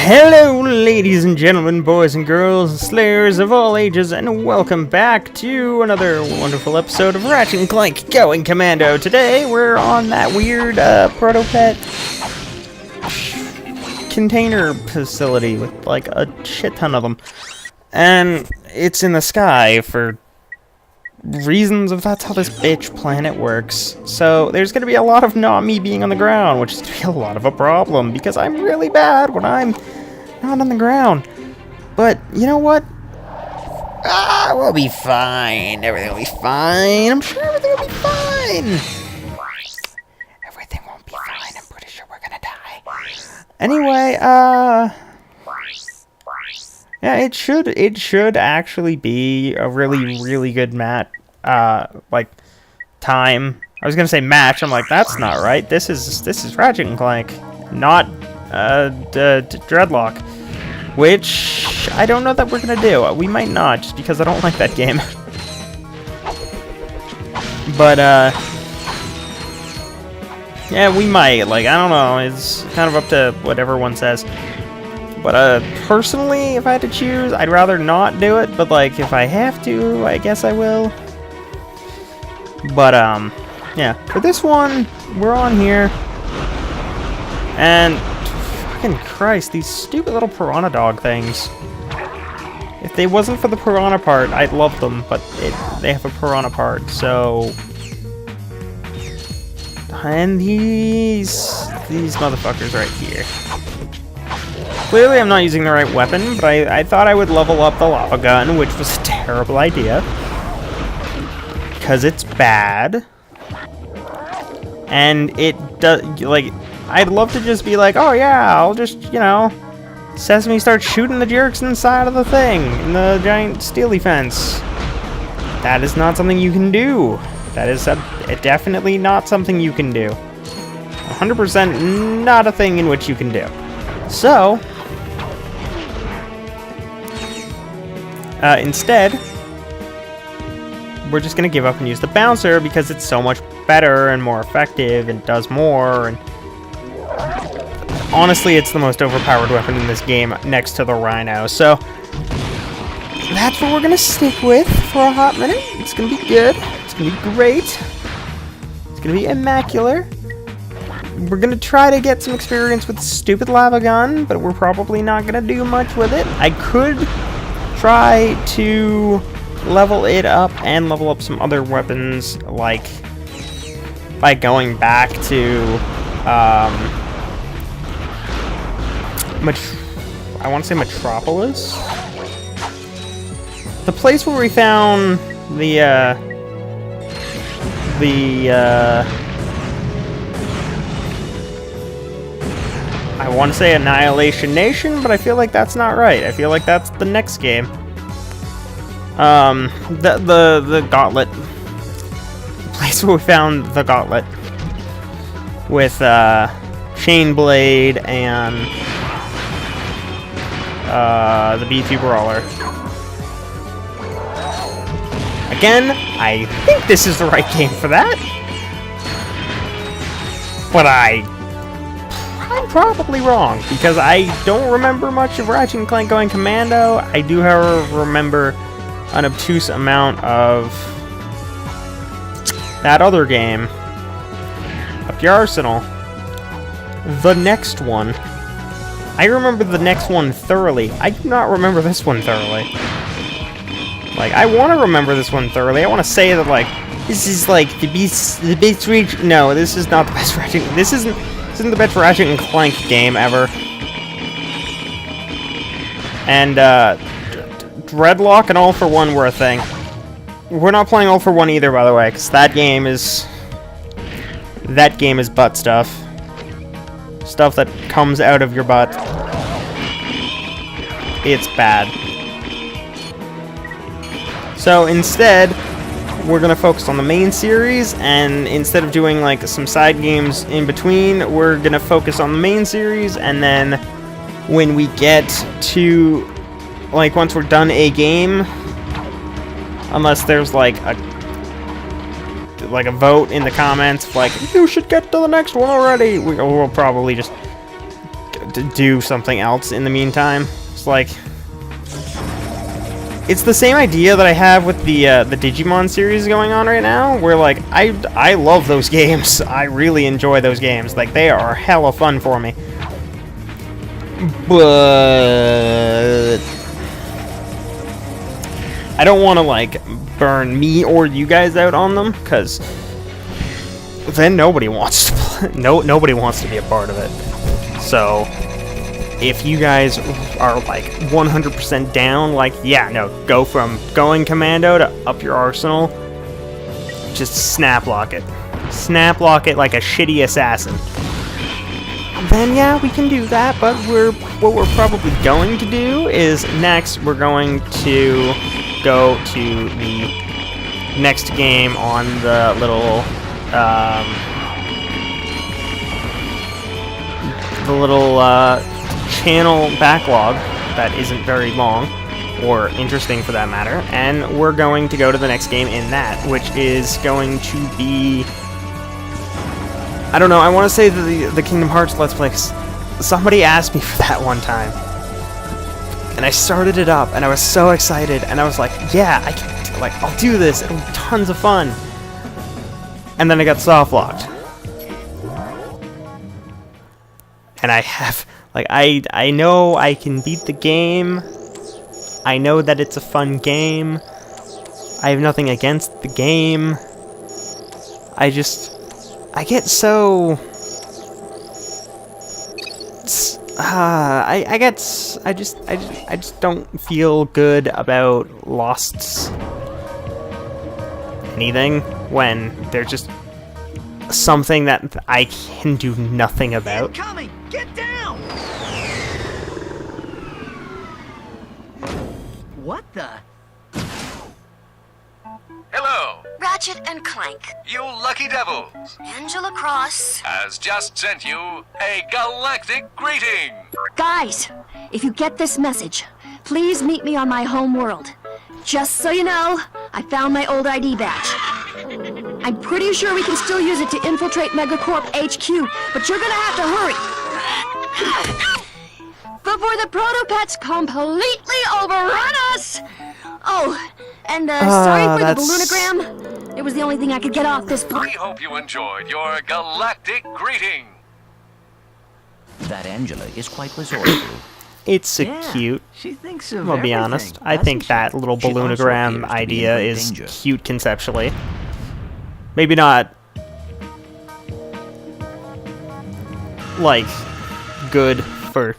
Hello, ladies and gentlemen, boys and girls, slayers of all ages, and welcome back to another wonderful episode of Ratchet and Clank Going Commando. Today, we're on that weird proto-pet container facility with like a shit ton of them, and it's in the sky for reasons of that's how this bitch planet works. So there's gonna be a lot of not me being on the ground, which is gonna be a lot of a problem because I'm really bad when I'm not on the ground. But you know what? We'll be fine. Everything will be fine. I'm sure everything will be fine. Everything won't be fine. I'm pretty sure we're gonna die. Anyway, yeah, it should actually be a really good like time. I was gonna say match. I'm like, that's not right. This is Ratchet and Clank, not Dreadlock, which I don't know that we're gonna do. We might not, just because I don't like that game. But yeah, we might. Like, I don't know. It's kind of up to what everyone says. But personally, if I had to choose, I'd rather not do it. But like, if I have to, I guess I will. But yeah, for this one, we're on here, and fucking Christ, these stupid little piranha dog things. If they wasn't for the piranha part, I'd love them, but they have a piranha part, so. And these motherfuckers right here. Clearly, I'm not using the right weapon, but I thought I would level up the lava gun, which was a terrible idea. Because it's bad. And it does, like, I'd love to just be like, oh yeah, I'll just, you know, Sesame start shooting the jerks inside of the thing, in the giant steely fence. That is not something you can do. That is definitely not something you can do. 100% not a thing in which you can do. So, instead, we're just gonna give up and use the bouncer because it's so much better and more effective and does more. And honestly, it's the most overpowered weapon in this game next to the rhino. So that's what we're gonna stick with for a hot minute. It's gonna be good. It's gonna be great. It's gonna be immaculate. We're gonna try to get some experience with the stupid lava gun, but we're probably not gonna do much with it. I could try to level it up and level up some other weapons, like by going back to I want to say Metropolis, the place where we found the I want to say Annihilation Nation, but I feel like that's not right. I feel like that's the next game. The Gauntlet. The place where we found the Gauntlet. With, Chainblade and, the B2 Brawler. Again, I think this is the right game for that. But I'm probably wrong, because I don't remember much of Ratchet and Clank Going Commando. I do, however, remember an obtuse amount of that other game. Up your arsenal. The next one. I remember the next one thoroughly. I do not remember this one thoroughly. Like, I want to remember this one thoroughly. I want to say that, like, this is like the best Ratchet. No, this is not the best Ratchet. This isn't the best Ratchet and Clank game ever. And Dreadlock and All for One were a thing. We're not playing All for One either, by the way, because that game is butt stuff. Stuff that comes out of your butt. It's bad. So instead, we're gonna focus on the main series, and instead of doing like some side games in between, we're gonna focus on the main series, and then when we get to, like, once we're done a game, unless there's like a vote in the comments, like, you should get to the next one already, we'll probably just do something else in the meantime. It's like, it's the same idea that I have with the Digimon series going on right now, where like I love those games. I really enjoy those games. Like, they are hella fun for me. But I don't want to like burn me or you guys out on them, because then nobody wants to play. Nobody wants to be a part of it. So if you guys are like 100% down, like, yeah, no, go from going commando to up your arsenal, just snap lock it. Snap lock it like a shitty assassin. Then yeah, we can do that, but what we're probably going to do is next we're going to go to the next game on the little channel backlog that isn't very long, or interesting for that matter, and we're going to go to the next game in that, which is going to be, I don't know, I want to say the Kingdom Hearts Let's Play. Somebody asked me for that one time, and I started it up, and I was so excited, and I was like, yeah, I'll do this, it'll be tons of fun. And then I got soft locked. And I have, like, I know I can beat the game. I know that it's a fun game. I have nothing against the game. I get so... I just don't feel good about Lost's anything when they're just something that I can do nothing about. Incoming! Get down! What the? Hello, Ratchet and Clank. you lucky devils! Angela Cross. Has just sent you a galactic greeting! Guys, if you get this message, please meet me on my home world. Just so you know, I found my old ID badge. I'm pretty sure we can still use it to infiltrate Megacorp HQ, but you're gonna have to hurry. Before the Protopets completely overrun us! Oh, and sorry for the balloonogram. It was the only thing I could get off this We point. hope you enjoyed your galactic greeting! That Angela is quite resourceful. It's so Yeah, cute. She thinks of I'll be everything, honest. I doesn't think she? that little She also balloonogram appears to be in idea great is danger. cute conceptually. Maybe not, like, good for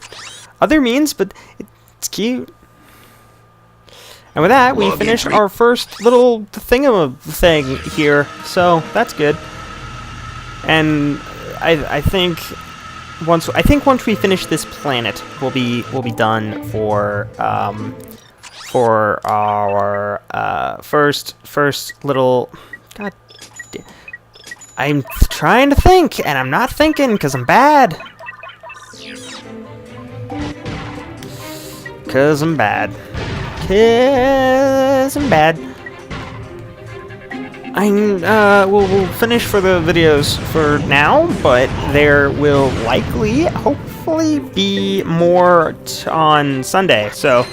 other means, but it's cute. And with that, we finish our first little thing here, so that's good. And I think once we finish this planet, we'll be done for our first little. God, I'm trying to think, and I'm not thinking because I'm bad. Cause I'm bad. We'll finish for the videos for now, but there will likely, hopefully, be more on Sunday. So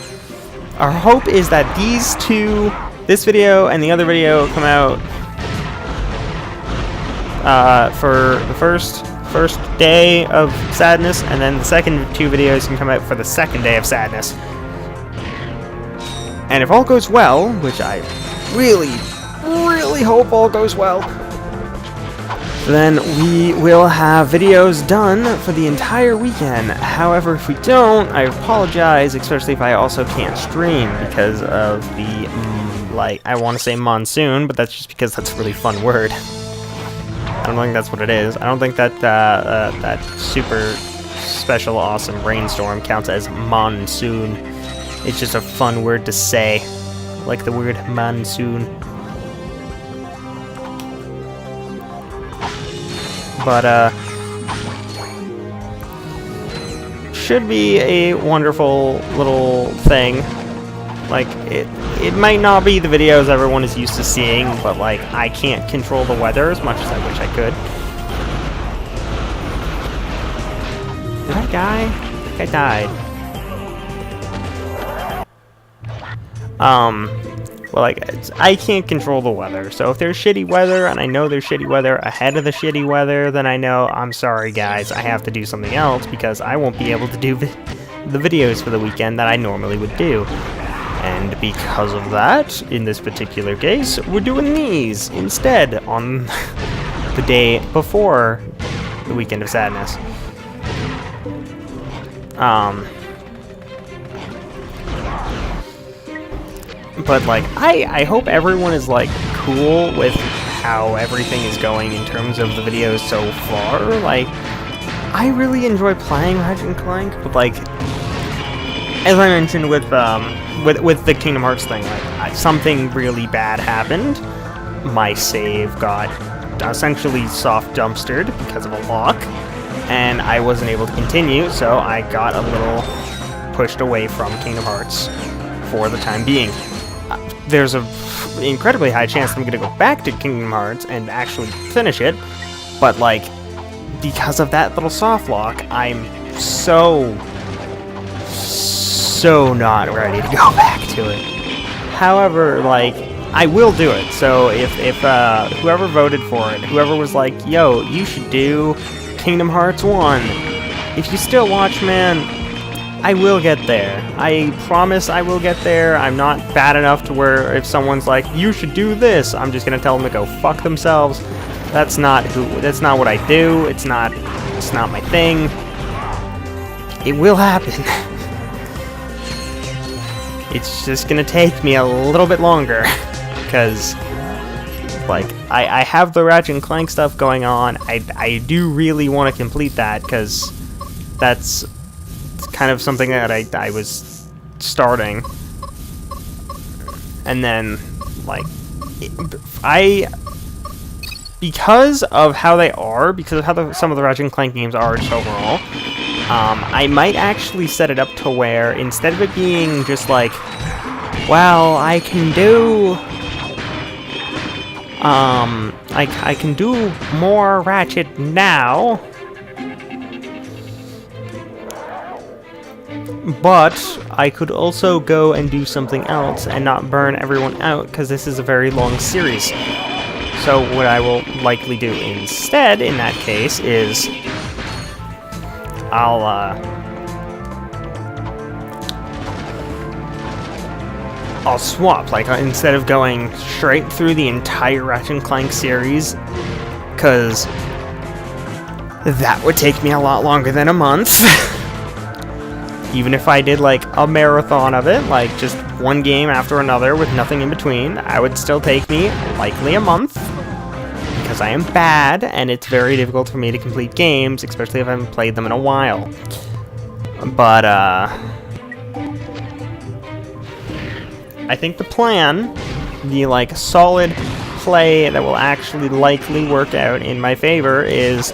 our hope is that these two, this video and the other video, come out for the first day of Sadness, and then the second two videos can come out for the second day of Sadness. And if all goes well, which I really hope all goes well, then we will have videos done for the entire weekend. However, if we don't, I apologize, especially if I also can't stream because of the, I want to say monsoon, but that's just because that's a really fun word. I don't think that's what it is. I don't think that that super special awesome rainstorm counts as monsoon. It's just a fun word to say, like the word monsoon. But should be a wonderful little thing. Like, it might not be the videos everyone is used to seeing, but like, I can't control the weather as much as I wish I could. Did I die? I died. Well, I can't control the weather, so if there's shitty weather, and I know there's shitty weather ahead of the shitty weather, then I know, I'm sorry guys, I have to do something else, because I won't be able to do the videos for the weekend that I normally would do. And because of that, in this particular case, we're doing these instead on the day before the Weekend of Sadness. But, like, I hope everyone is, like, cool with how everything is going in terms of the videos so far. Like, I really enjoy playing Ratchet & Clank, but, like, as I mentioned with the Kingdom Hearts thing, like, something really bad happened. My save got essentially soft dumpstered because of a lock, and I wasn't able to continue, so I got a little pushed away from Kingdom Hearts for the time being. There's an incredibly high chance I'm going to go back to Kingdom Hearts and actually finish it, but, like, because of that little soft lock, I'm so not ready to go back to it. However, like, I will do it, so if whoever voted for it, whoever was like, yo, you should do Kingdom Hearts 1, if you still watch, man, I will get there. I promise I will get there. I'm not bad enough to where if someone's like, you should do this, I'm just gonna tell them to go fuck themselves. That's not what I do. It's not my thing. It will happen. It's just gonna take me a little bit longer, because, like, I have the Ratchet & Clank stuff going on. I do really want to complete that, because that's kind of something that I was starting. And then, like, because of how they are, because of how some of the Ratchet & Clank games are just overall, I might actually set it up to where, instead of it being just like, well, I can do, I can do more Ratchet now, but I could also go and do something else and not burn everyone out, because this is a very long series. So what I will likely do instead, in that case, is I'll swap. Like, instead of going straight through the entire Ratchet & Clank series, because that would take me a lot longer than a month. Even if I did, like, a marathon of it, like, just one game after another with nothing in between, I would still take me likely a month, because I am bad, and it's very difficult for me to complete games, especially if I haven't played them in a while. But, I think the plan, the, like, solid play that will actually likely work out in my favor is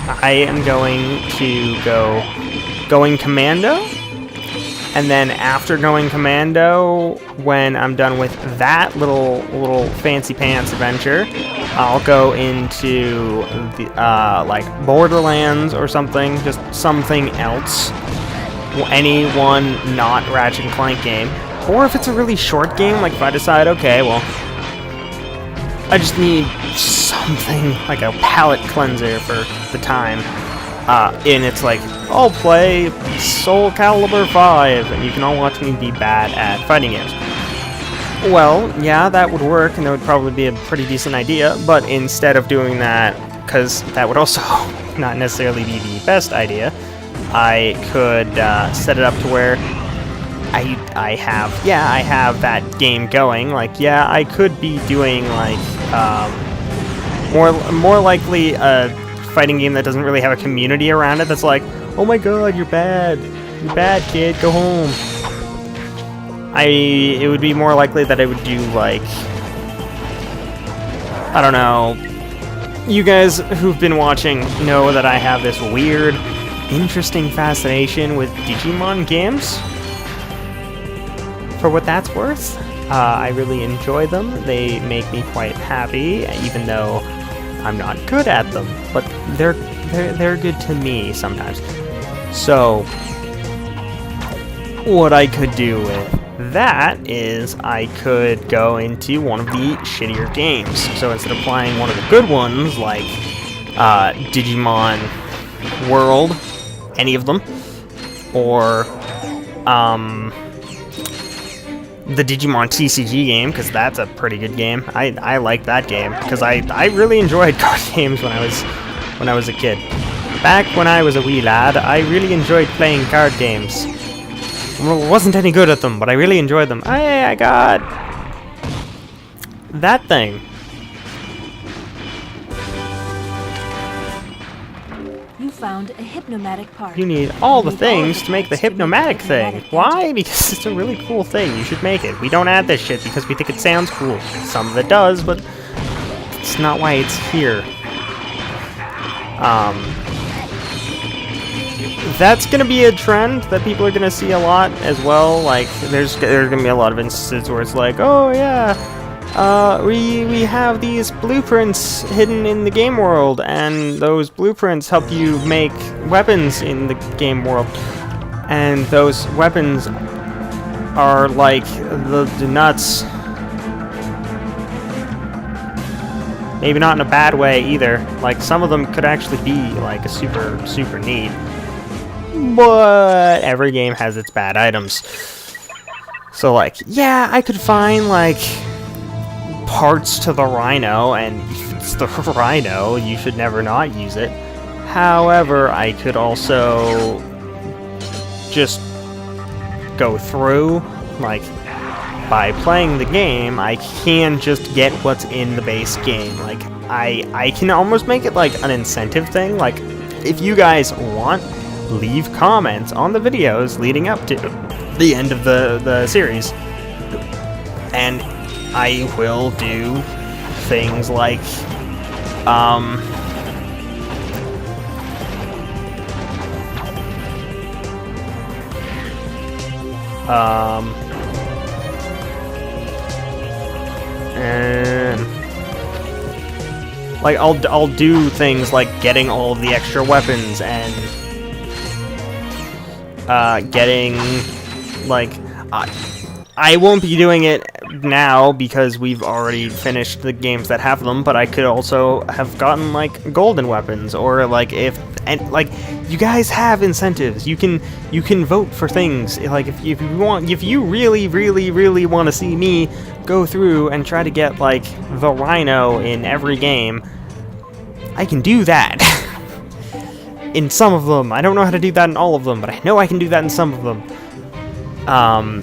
I am going to going commando, and then after going commando, when I'm done with that little fancy pants adventure, I'll go into the like Borderlands or something, just something else, any one not Ratchet & Clank game. Or if it's a really short game, like if I decide, okay, well, I just need something like a palate cleanser for the time, and it's like, I'll play Soul Calibur 5, and you can all watch me be bad at fighting games. Well, yeah, that would work, and that would probably be a pretty decent idea, but instead of doing that, because that would also not necessarily be the best idea, I could set it up to where I have that game going. Like, yeah, I could be doing, like, more likely a fighting game that doesn't really have a community around it, that's like, oh my god, you're bad, kid, go home. It would be more likely that I would do, like, I don't know, you guys who've been watching know that I have this weird, interesting fascination with Digimon games. For what that's worth, I really enjoy them. They make me quite happy, even though I'm not good at them. But they're good to me sometimes. So what I could do with that is I could go into one of the shittier games. So instead of playing one of the good ones, like Digimon World, any of them, or the Digimon TCG game, because that's a pretty good game. I like that game because I really enjoyed card games when I was a kid. Back when I was a wee lad, I really enjoyed playing card games. Wasn't any good at them, but I really enjoyed them. Hey, I got that thing. You found a hypnomatic part. You need all the You need things to make the parts hypnomatic thing. gadget. Why? Because it's a really cool thing. You should make it. We don't add this shit because we think it sounds cool. Some of it does, but it's not why it's here. That's gonna be a trend that people are gonna see a lot as well. Like, there's gonna be a lot of instances where it's like, oh yeah, we have these blueprints hidden in the game world, and those blueprints help you make weapons in the game world, and those weapons are like the nuts. Maybe not in a bad way either. Like, some of them could actually be like a super neat. But every game has its bad items. So, like, yeah, I could find, like, parts to the Rhino, and if it's the Rhino, you should never not use it. However, I could also just go through, like, by playing the game, I can just get what's in the base game. Like, I can almost make it, like, an incentive thing. Like, if you guys want, leave comments on the videos leading up to the end of the series, and I will do things like and like I'll do things like getting all of the extra weapons and getting, like, I won't be doing it now because we've already finished the games that have them, but I could also have gotten, like, golden weapons, or, like, you guys have incentives. You can vote for things. Like, if you really want to see me go through and try to get, like, the Rhino in every game, I can do that. In some of them. I don't know how to do that in all of them, but I know I can do that in some of them.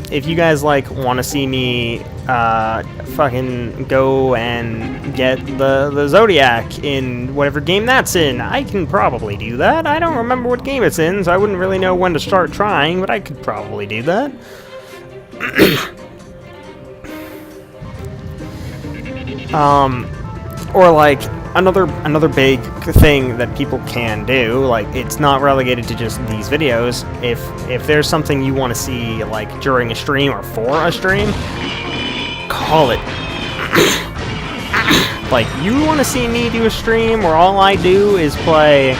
If you guys, like, want to see me fucking go and get the Zodiac in whatever game that's in, I can probably do that. I don't remember what game it's in, so I wouldn't really know when to start trying, but I could probably do that. Or, like, another big thing that people can do, like, it's not relegated to just these videos. If there's something you want to see, like, during a stream or for a stream, call it. Like, you want to see me do a stream where all I do is play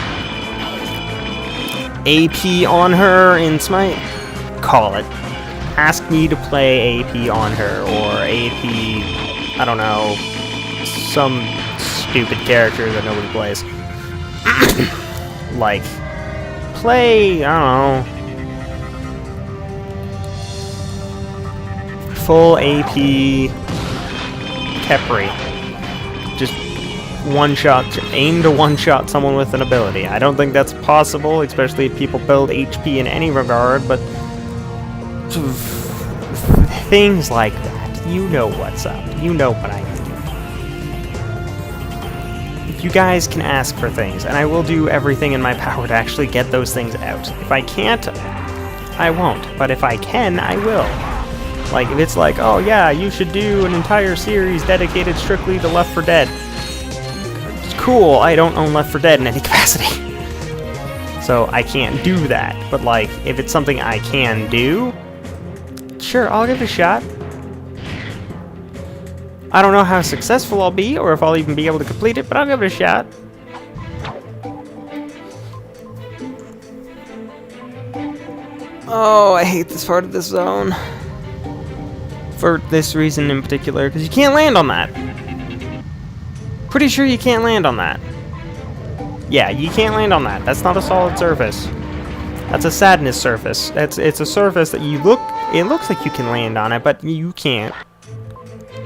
AP on her in Smite? Call it. Ask me to play AP on her, or AP, I don't know, some stupid character that nobody plays. Like, play, I don't know, full AP Kepri. Just one-shot, aim to one-shot someone with an ability. I don't think that's possible, especially if people build HP in any regard, but things like that. You know what's up. You know what I mean. You guys can ask for things, and I will do everything in my power to actually get those things out. If I can't, I won't. But if I can, I will. Like, if it's like, oh yeah, you should do an entire series dedicated strictly to Left 4 Dead. It's cool, I don't own Left 4 Dead in any capacity. So I can't do that. But, like, if it's something I can do, sure, I'll give it a shot. I don't know how successful I'll be, or if I'll even be able to complete it, but I'll give it a shot. Oh, I hate this part of this zone. For this reason in particular, because you can't land on that. Pretty sure you can't land on that. Yeah, you can't land on that. That's not a solid surface. That's a sadness surface. It's a surface that it looks like you can land on it, but you can't.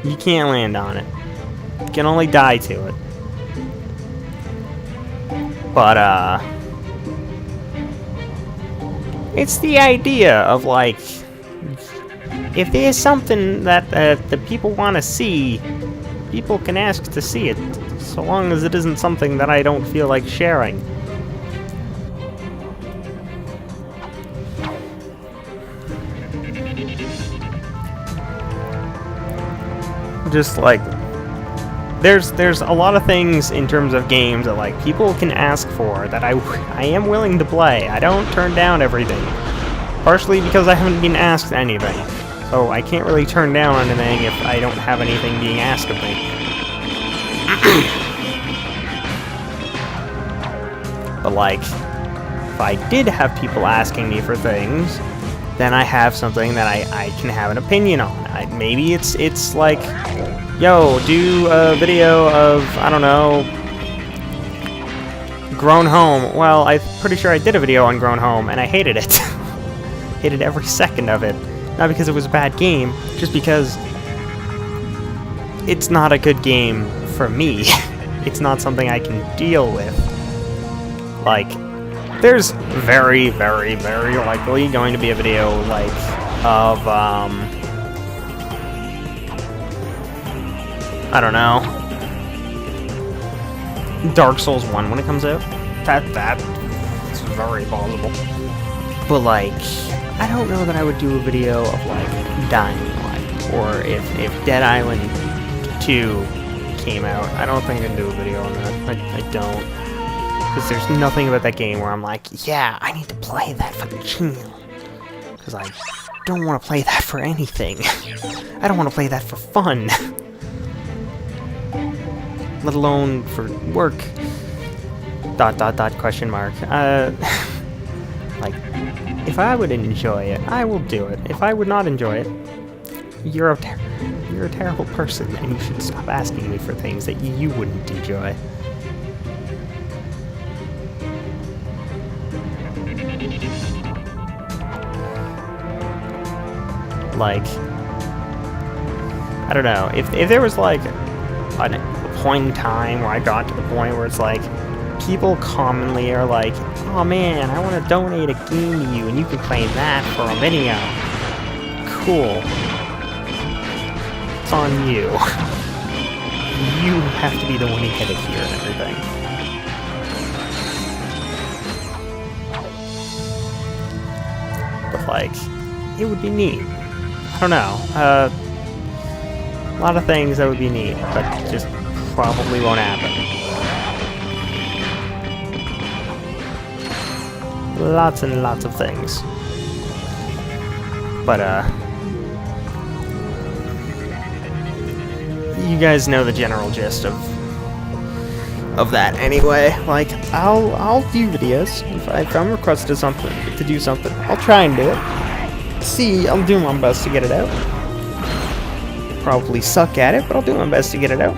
You can't land on it. You can only die to it. But, it's the idea of, like, if there's something that the people want to see, people can ask to see it, so long as it isn't something that I don't feel like sharing. Just like, there's a lot of things in terms of games that like people can ask for that I am willing to play. I don't turn down everything, partially because I haven't been asked anything, so I can't really turn down anything if I don't have anything being asked of me. But like, if I did have people asking me for things, then I have something that I can have an opinion on. Maybe it's like, yo, do a video of, I don't know, Grown Home. Well, I'm pretty sure I did a video on Grown Home, and I hated it. Hated every second of it. Not because it was a bad game, just because it's not a good game for me. It's not something I can deal with. Like, there's very, very, very likely going to be a video, like, of, I don't know, Dark Souls 1 when it comes out. That's very plausible. But, like, I don't know that I would do a video of, like, Dying Light, or if Dead Island 2 came out. I don't think I'd do a video on that. I don't. Because there's nothing about that game where I'm like, yeah, I need to play that for the channel. Because I don't want to play that for anything. I don't want to play that for fun. Let alone for work. ... question mark. Like, if I would enjoy it, I will do it. If I would not enjoy it, you're a terrible person, and you should stop asking me for things that you wouldn't enjoy. Like, I don't know, if there was like a point in time where I got to the point where it's like people commonly are like, oh man, I want to donate a game to you and you can play that for a video. Cool. It's on you. You have to be the one who hit it here and everything. But like, it would be neat. I don't know. A lot of things that would be neat, but just probably won't happen. Lots and lots of things. But you guys know the general gist of that anyway. Like, I'll do videos if I'm requested something to do something. I'll try and do it. See, I'll do my best to get it out. Probably suck at it, but I'll do my best to get it out.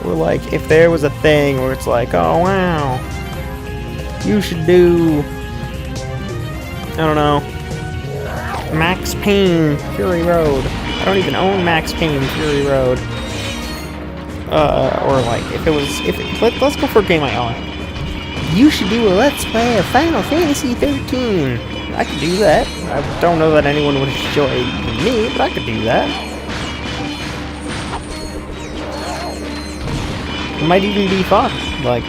Or like, if there was a thing where it's like, oh wow, you should do, I don't know, Max Payne Fury Road. I don't even own Max Payne Fury Road. Or like, let's go for a game I own. You should do a Let's Play of Final Fantasy 13. I could do that. I don't know that anyone would enjoy me, but I could do that. It might even be fun. Like,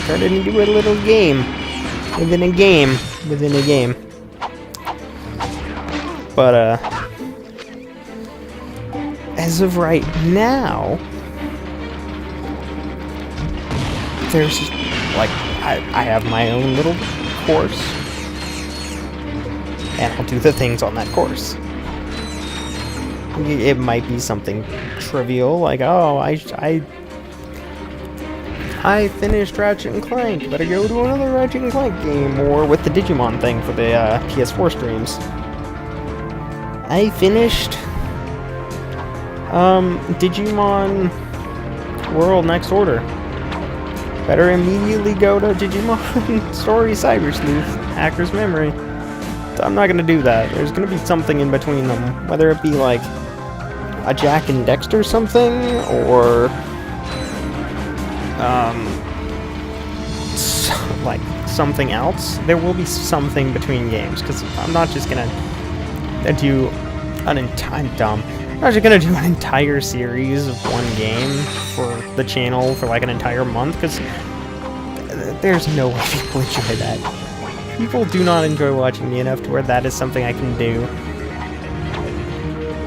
turn it into a little game. Within a game. Within a game. But, as of right now, there's, like, I have my own little course. And I'll do the things on that course. It might be something trivial, like, oh, I I finished Ratchet and Clank. Better go to another Ratchet and Clank game, or with the Digimon thing for the PS4 streams. I finished Digimon World Next Order. Better immediately go to Digimon Story Cyber Sleuth, Hacker's Memory. I'm not gonna do that. There's gonna be something in between them. Whether it be like a Jack and Dexter something, or like something else. There will be something between games, because I'm not just gonna do an entire I'm not just gonna do an entire series of one game for the channel for like an entire month, because there's no way people enjoy that. People do not enjoy watching me enough to where that is something I can do.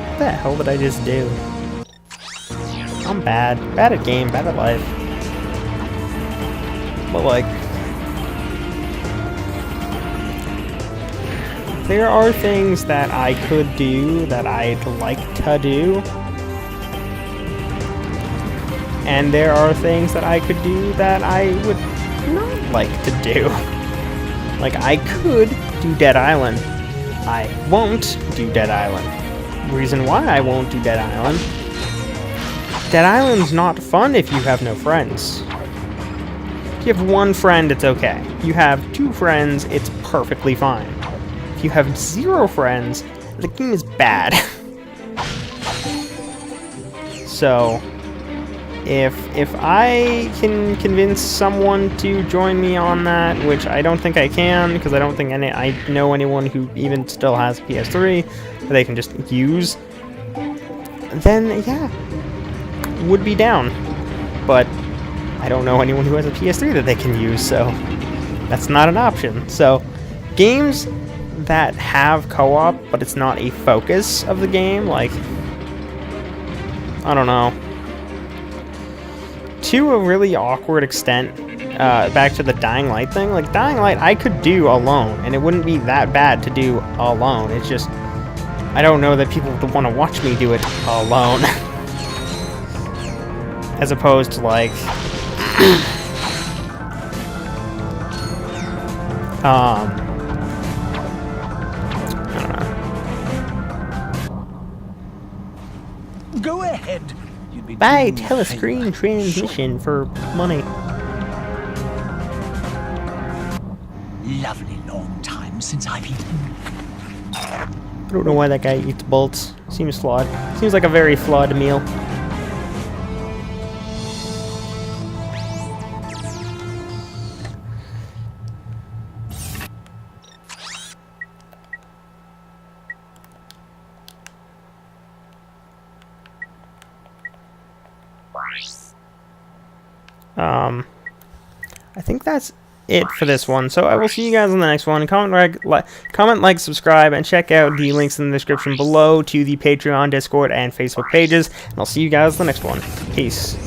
What the hell did I just do? I'm bad. Bad at game, bad at life. But like, there are things that I could do that I'd like to do. And there are things that I could do that I would not like to do. Like, I could do Dead Island. I won't do Dead Island. Reason why I won't do Dead Island: Dead Island's not fun if you have no friends. If you have one friend, it's okay. If you have 2 friends, it's perfectly fine. If you have 0 friends, the game is bad. So, if I can convince someone to join me on that, which I don't think I can, because I don't think I know anyone who even still has PS3 that they can just use, then yeah, would be down. But I don't know anyone who has a PS3 that they can use, so that's not an option. So, games that have co-op, but it's not a focus of the game, like, I don't know, to a really awkward extent, back to the Dying Light thing, like, Dying Light I could do alone, and it wouldn't be that bad to do alone. It's just, I don't know that people would want to watch me do it alone. As opposed to, like, I don't know. Go ahead. You'd be Buy doing me a telescreen favor. transmission for money. Lovely long time since I've eaten. I don't know why that guy eats bolts. Seems flawed. Seems like a very flawed meal. I think that's it for this one. So I will see you guys on the next one. Comment, like, subscribe, and check out the links in the description below to the Patreon, Discord, and Facebook pages. And I'll see you guys on the next one. Peace.